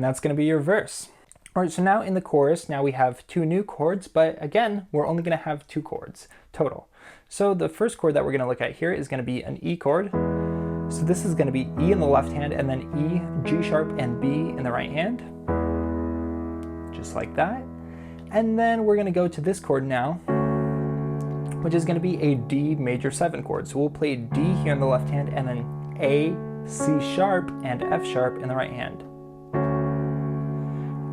And that's going to be your verse. All right, so now in the chorus, now we have 2 new chords, but again, we're only going to have 2 chords total. So the first chord that we're going to look at here is going to be an E chord. So this is going to be E in the left hand, and then E, G sharp, and B in the right hand. Just like that. And then we're going to go to this chord now, which is going to be a D major 7 chord. So we'll play D here in the left hand, and then A, C sharp, and F sharp in the right hand.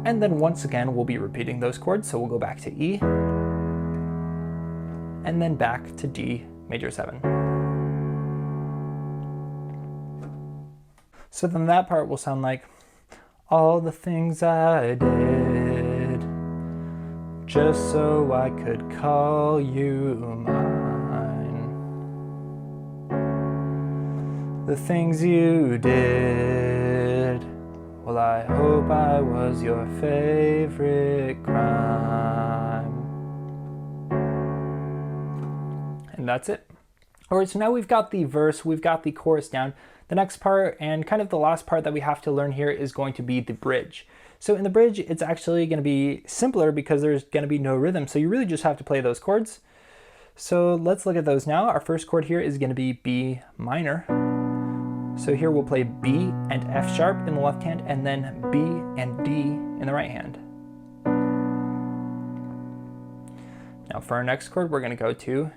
And then once again, we'll be repeating those chords. So we'll go back to E, and then back to D major 7. So then that part will sound like, all the things I did, just so I could call you mine. The things you did, well, I hope I was your favorite crime. And that's it. All right, so now we've got the verse, we've got the chorus down. The next part, and kind of the last part that we have to learn here, is going to be the bridge. So in the bridge, it's actually going to be simpler because there's going to be no rhythm. So you really just have to play those chords. So let's look at those now. Our first chord here is going to be B minor. So here we'll play B and F sharp in the left hand, and then B and D in the right hand. Now for our next chord, we're going to go to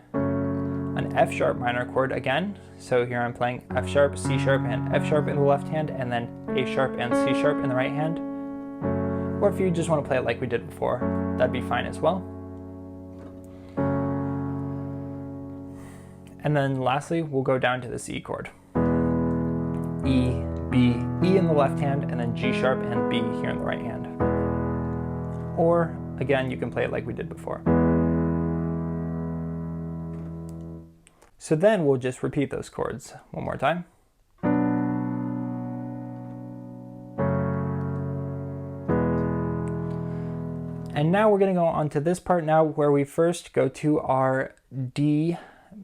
an F sharp minor chord again. So here I'm playing F sharp, C sharp, and F sharp in the left hand, and then A sharp and C sharp in the right hand. Or if you just want to play it like we did before, that'd be fine as well. And then lastly, we'll go down to the C chord. E, B, E in the left hand, and then G sharp and B here in the right hand. Or again, you can play it like we did before. So then we'll just repeat those chords one more time. And now we're going to go on to this part now where we first go to our D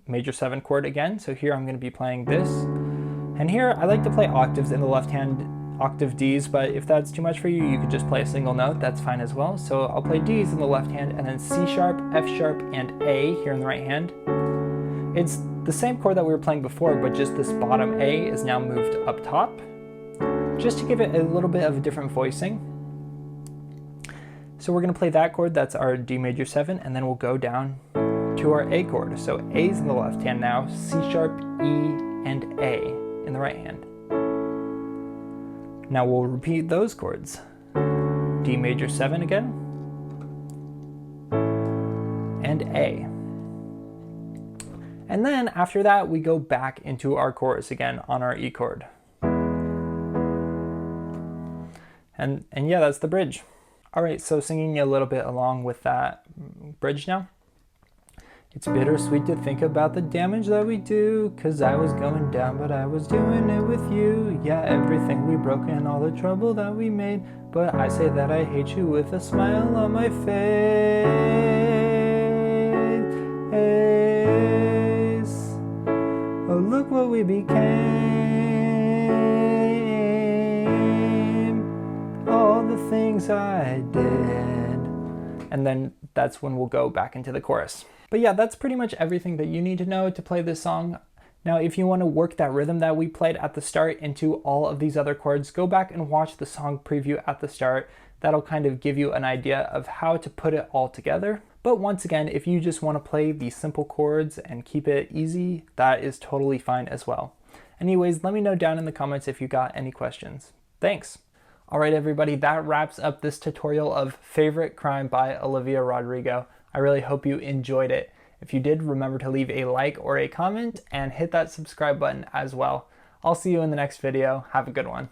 major 7 chord again. So here I'm going to be playing this. And here I like to play octaves in the left hand, octave Ds, but if that's too much for you, you could just play a single note, that's fine as well. So I'll play Ds in the left hand, and then C sharp, F sharp, and A here in the right hand. It's the same chord that we were playing before, but just this bottom A is now moved up top, just to give it a little bit of a different voicing. So we're going to play that chord, that's our D major 7, and then we'll go down to our A chord. So A's in the left hand now, C sharp, E, and A in the right hand. Now we'll repeat those chords. D major 7 again, and A. And then after that, we go back into our chorus again on our E chord. And yeah, that's the bridge. All right, so singing a little bit along with that bridge now. It's bittersweet to think about the damage that we do, 'cause I was going down, but I was doing it with you. Yeah, everything we broke and all the trouble that we made, but I say that I hate you with a smile on my face. Oh, look what we became, all the things I did. And then that's when we'll go back into the chorus. But yeah, that's pretty much everything that you need to know to play this song. Now, if you want to work that rhythm that we played at the start into all of these other chords, go back and watch the song preview at the start. That'll kind of give you an idea of how to put it all together. But once again, if you just want to play the simple chords and keep it easy, that is totally fine as well. Anyways, let me know down in the comments if you got any questions. Thanks! Alright everybody, that wraps up this tutorial of Favorite Crime by Olivia Rodrigo. I really hope you enjoyed it. If you did, remember to leave a like or a comment and hit that subscribe button as well. I'll see you in the next video. Have a good one.